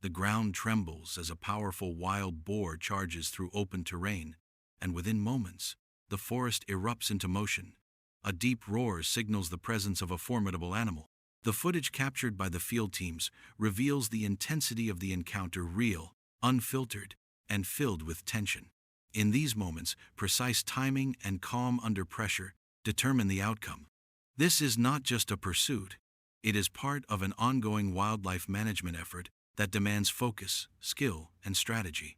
The ground trembles as a powerful wild boar charges through open terrain, and within moments, the forest erupts into motion. A deep roar signals the presence of a formidable animal. The footage captured by the field teams reveals the intensity of the encounter, real, unfiltered, and filled with tension. In these moments, precise timing and calm under pressure determine the outcome. This is not just a pursuit, it is part of an ongoing wildlife management effort that demands focus, skill, and strategy.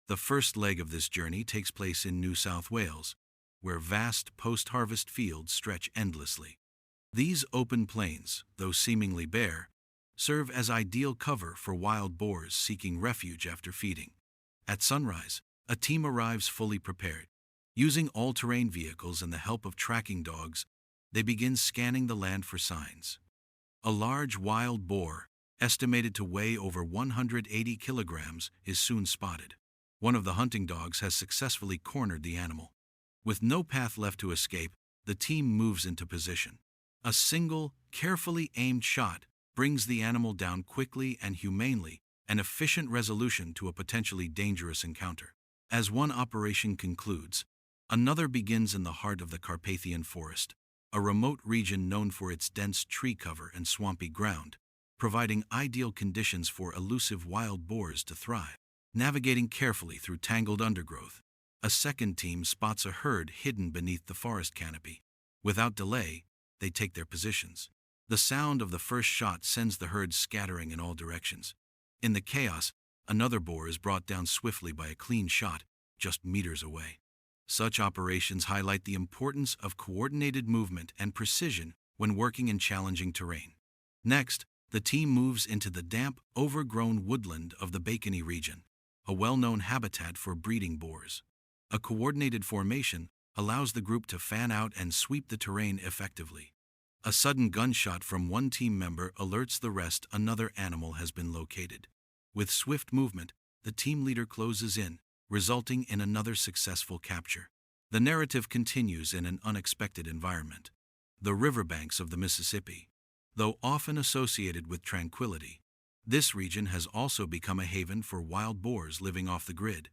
The first leg of this journey takes place in New South Wales, where vast post-harvest fields stretch endlessly. These open plains, though seemingly bare, serve as ideal cover for wild boars seeking refuge after feeding. At sunrise, a team arrives fully prepared. Using all-terrain vehicles and the help of tracking dogs, they begin scanning the land for signs. A large wild boar, estimated to weigh over 180 kilograms, is soon spotted. One of the hunting dogs has successfully cornered the animal. With no path left to escape, the team moves into position. A single, carefully aimed shot brings the animal down quickly and humanely, an efficient resolution to a potentially dangerous encounter. As one operation concludes, another begins in the heart of the Carpathian Forest, a remote region known for its dense tree cover and swampy ground, providing ideal conditions for elusive wild boars to thrive. Navigating carefully through tangled undergrowth, a second team spots a herd hidden beneath the forest canopy. Without delay, they take their positions. The sound of the first shot sends the herd scattering in all directions. In the chaos, another boar is brought down swiftly by a clean shot, just meters away. Such operations highlight the importance of coordinated movement and precision when working in challenging terrain. Next, the team moves into the damp, overgrown woodland of the Bacony region, a well-known habitat for breeding boars. A coordinated formation allows the group to fan out and sweep the terrain effectively. A sudden gunshot from one team member alerts the rest another animal has been located. With swift movement, the team leader closes in, resulting in another successful capture. The narrative continues in an unexpected environment. The riverbanks of the Mississippi. Though often associated with tranquility, this region has also become a haven for wild boars living off the grid.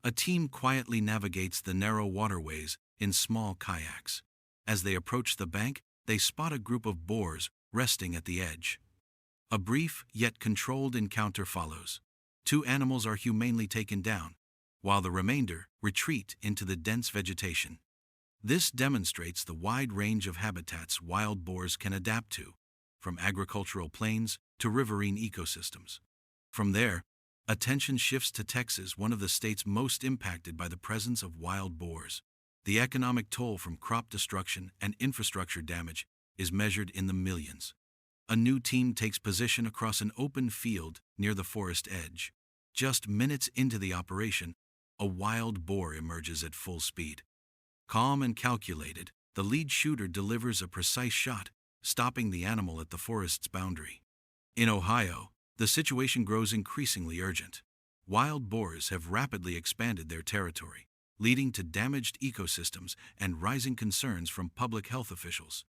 A team quietly navigates the narrow waterways in small kayaks. As they approach the bank, they spot a group of boars resting at the edge. A brief yet controlled encounter follows. Two animals are humanely taken down, while the remainder retreat into the dense vegetation. This demonstrates the wide range of habitats wild boars can adapt to, from agricultural plains to riverine ecosystems. From there, attention shifts to Texas, one of the states most impacted by the presence of wild boars. The economic toll from crop destruction and infrastructure damage is measured in the millions. A new team takes position across an open field near the forest edge. Just minutes into the operation, a wild boar emerges at full speed. Calm and calculated, the lead shooter delivers a precise shot, stopping the animal at the forest's boundary. In Ohio, the situation grows increasingly urgent. Wild boars have rapidly expanded their territory, leading to damaged ecosystems and rising concerns from public health officials.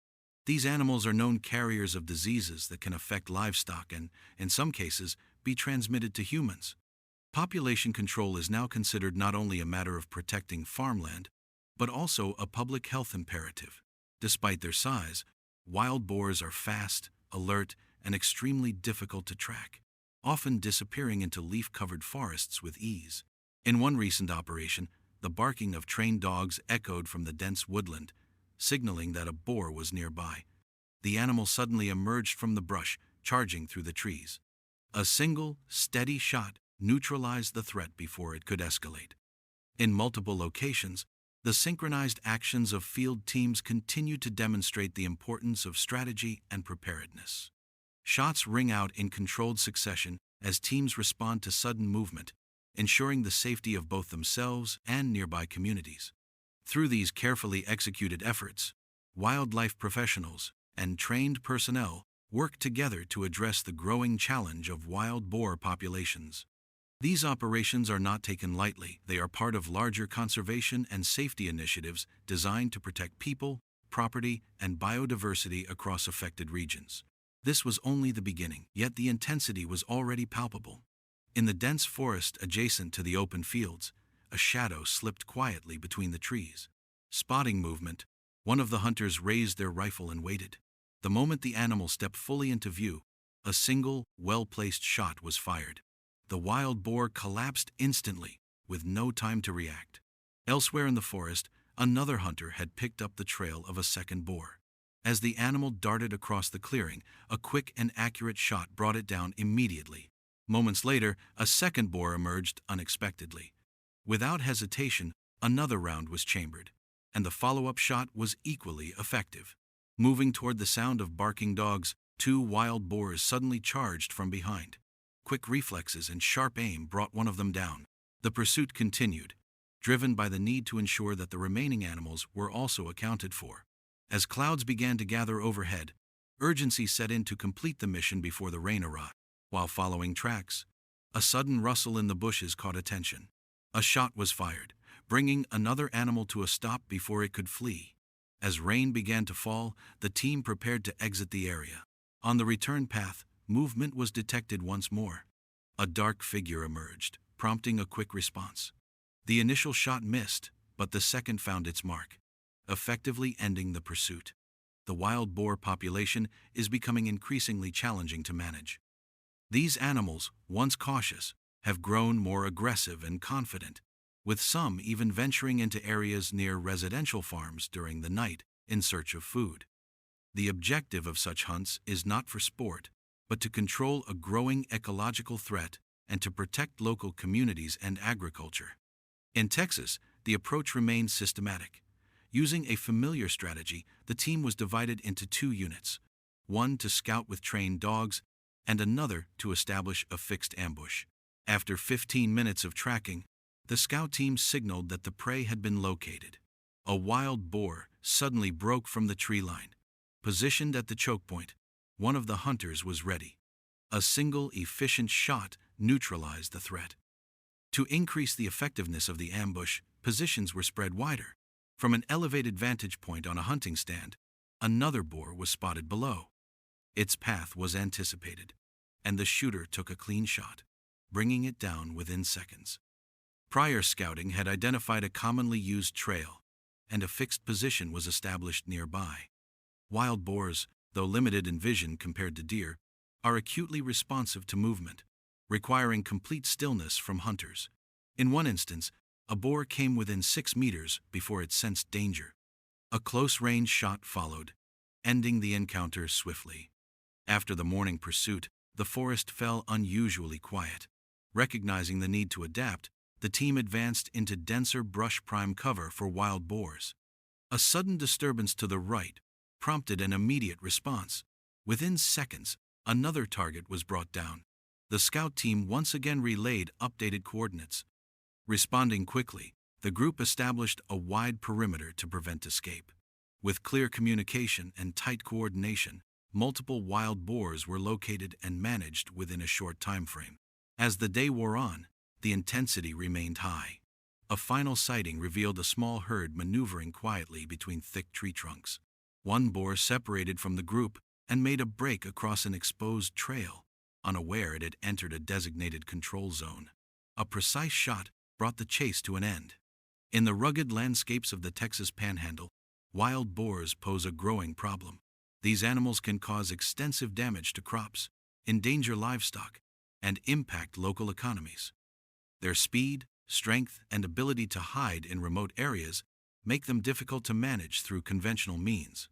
These animals are known carriers of diseases that can affect livestock and, in some cases, be transmitted to humans. Population control is now considered not only a matter of protecting farmland, but also a public health imperative. Despite their size, wild boars are fast, alert, and extremely difficult to track, often disappearing into leaf-covered forests with ease. In one recent operation, the barking of trained dogs echoed from the dense woodland, signaling that a boar was nearby. The animal suddenly emerged from the brush, charging through the trees. A single, steady shot neutralized the threat before it could escalate. In multiple locations, the synchronized actions of field teams continue to demonstrate the importance of strategy and preparedness. Shots ring out in controlled succession as teams respond to sudden movement, ensuring the safety of both themselves and nearby communities. Through these carefully executed efforts, wildlife professionals and trained personnel work together to address the growing challenge of wild boar populations. These operations are not taken lightly. They are part of larger conservation and safety initiatives designed to protect people, property, and biodiversity across affected regions. This was only the beginning, yet the intensity was already palpable. In the dense forest adjacent to the open fields, a shadow slipped quietly between the trees. Spotting movement, one of the hunters raised their rifle and waited. The moment the animal stepped fully into view, a single, well-placed shot was fired. The wild boar collapsed instantly, with no time to react. Elsewhere in the forest, another hunter had picked up the trail of a second boar. As the animal darted across the clearing, a quick and accurate shot brought it down immediately. Moments later, a second boar emerged unexpectedly. Without hesitation, another round was chambered, and the follow-up shot was equally effective. Moving toward the sound of barking dogs, two wild boars suddenly charged from behind. Quick reflexes and sharp aim brought one of them down. The pursuit continued, driven by the need to ensure that the remaining animals were also accounted for. As clouds began to gather overhead, urgency set in to complete the mission before the rain arrived. While following tracks, a sudden rustle in the bushes caught attention. A shot was fired, bringing another animal to a stop before it could flee. As rain began to fall, the team prepared to exit the area. On the return path, movement was detected once more. A dark figure emerged, prompting a quick response. The initial shot missed, but the second found its mark, effectively ending the pursuit. The wild boar population is becoming increasingly challenging to manage. These animals, once cautious, have grown more aggressive and confident, with some even venturing into areas near residential farms during the night in search of food. The objective of such hunts is not for sport, but to control a growing ecological threat and to protect local communities and agriculture. In Texas, the approach remained systematic. Using a familiar strategy, the team was divided into two units, one to scout with trained dogs and another to establish a fixed ambush. After 15 minutes of tracking, the scout team signaled that the prey had been located. A wild boar suddenly broke from the tree line. Positioned at the choke point, one of the hunters was ready. A single efficient shot neutralized the threat. To increase the effectiveness of the ambush, positions were spread wider. From an elevated vantage point on a hunting stand, another boar was spotted below. Its path was anticipated, and the shooter took a clean shot, bringing it down within seconds. Prior scouting had identified a commonly used trail, and a fixed position was established nearby. Wild boars, though limited in vision compared to deer, are acutely responsive to movement, requiring complete stillness from hunters. In one instance, a boar came within 6 meters before it sensed danger. A close-range shot followed, ending the encounter swiftly. After the morning pursuit, the forest fell unusually quiet. Recognizing the need to adapt, the team advanced into denser brush prime cover for wild boars. A sudden disturbance to the right prompted an immediate response. Within seconds, another target was brought down. The scout team once again relayed updated coordinates. Responding quickly, the group established a wide perimeter to prevent escape. With clear communication and tight coordination, multiple wild boars were located and managed within a short time frame. As the day wore on, the intensity remained high. A final sighting revealed a small herd maneuvering quietly between thick tree trunks. One boar separated from the group and made a break across an exposed trail, unaware it had entered a designated control zone. A precise shot brought the chase to an end. In the rugged landscapes of the Texas Panhandle, wild boars pose a growing problem. These animals can cause extensive damage to crops, endanger livestock, and impact local economies. Their speed, strength, and ability to hide in remote areas make them difficult to manage through conventional means.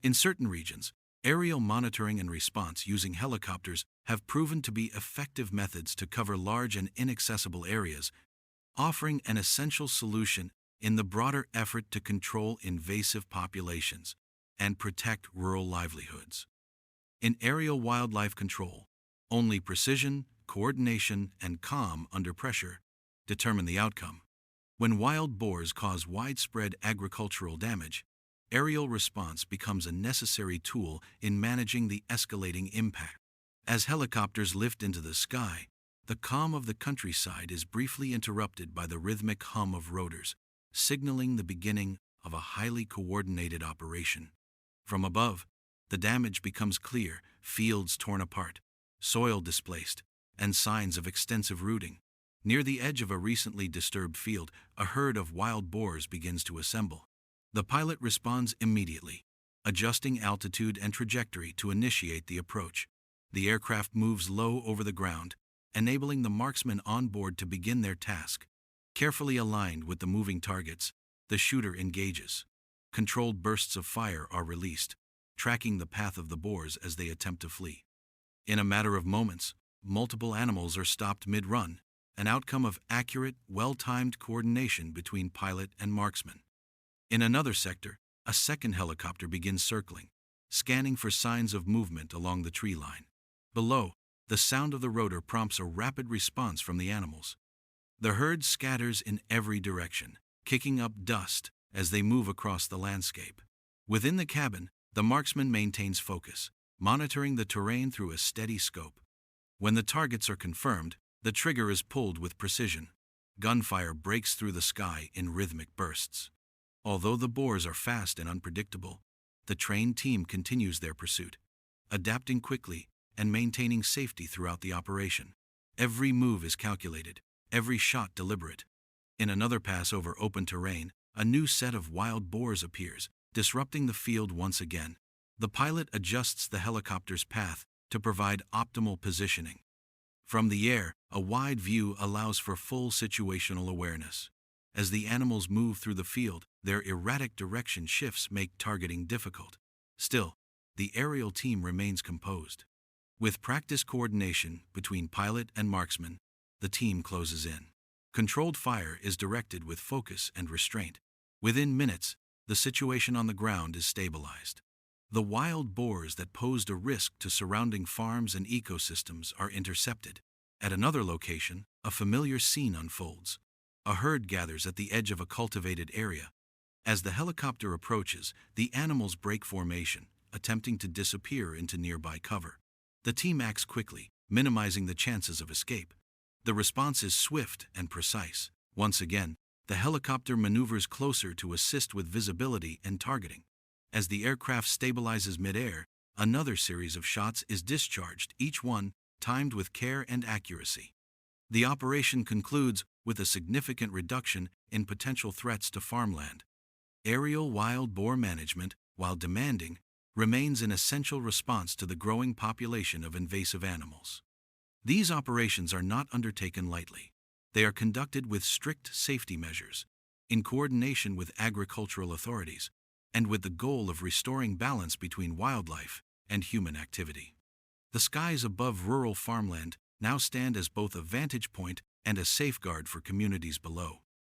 In certain regions, aerial monitoring and response using helicopters have proven to be effective methods to cover large and inaccessible areas, offering an essential solution in the broader effort to control invasive populations and protect rural livelihoods. In aerial wildlife control, only precision, coordination, and calm under pressure determine the outcome. When wild boars cause widespread agricultural damage, aerial response becomes a necessary tool in managing the escalating impact. As helicopters lift into the sky, the calm of the countryside is briefly interrupted by the rhythmic hum of rotors, signaling the beginning of a highly coordinated operation. From above, the damage becomes clear: fields torn apart, soil displaced, and signs of extensive rooting. Near the edge of a recently disturbed field, a herd of wild boars begins to assemble. The pilot responds immediately, adjusting altitude and trajectory to initiate the approach. The aircraft moves low over the ground, enabling the marksmen on board to begin their task. Carefully aligned with the moving targets, the shooter engages. Controlled bursts of fire are released, tracking the path of the boars as they attempt to flee. In a matter of moments, multiple animals are stopped mid-run, an outcome of accurate, well-timed coordination between pilot and marksman. In another sector, a second helicopter begins circling, scanning for signs of movement along the tree line. Below, the sound of the rotor prompts a rapid response from the animals. The herd scatters in every direction, kicking up dust as they move across the landscape. Within the cabin, the marksman maintains focus, monitoring the terrain through a steady scope. When the targets are confirmed, the trigger is pulled with precision. Gunfire breaks through the sky in rhythmic bursts. Although the boars are fast and unpredictable, the trained team continues their pursuit, adapting quickly and maintaining safety throughout the operation. Every move is calculated, every shot deliberate. In another pass over open terrain, a new set of wild boars appears, disrupting the field once again. The pilot adjusts the helicopter's path to provide optimal positioning. From the air, a wide view allows for full situational awareness. As the animals move through the field, their erratic direction shifts make targeting difficult. Still, the aerial team remains composed. With practice coordination between pilot and marksman, the team closes in. Controlled fire is directed with focus and restraint. Within minutes, the situation on the ground is stabilized. The wild boars that posed a risk to surrounding farms and ecosystems are intercepted. At another location, a familiar scene unfolds. A herd gathers at the edge of a cultivated area. As the helicopter approaches, the animals break formation, attempting to disappear into nearby cover. The team acts quickly, minimizing the chances of escape. The response is swift and precise. Once again, the helicopter maneuvers closer to assist with visibility and targeting. As the aircraft stabilizes mid-air, another series of shots is discharged, each one timed with care and accuracy. The operation concludes with a significant reduction in potential threats to farmland. Aerial wild boar management, while demanding, remains an essential response to the growing population of invasive animals. These operations are not undertaken lightly. They are conducted with strict safety measures, in coordination with agricultural authorities, and with the goal of restoring balance between wildlife and human activity. The skies above rural farmland now stand as both a vantage point and a safeguard for communities below.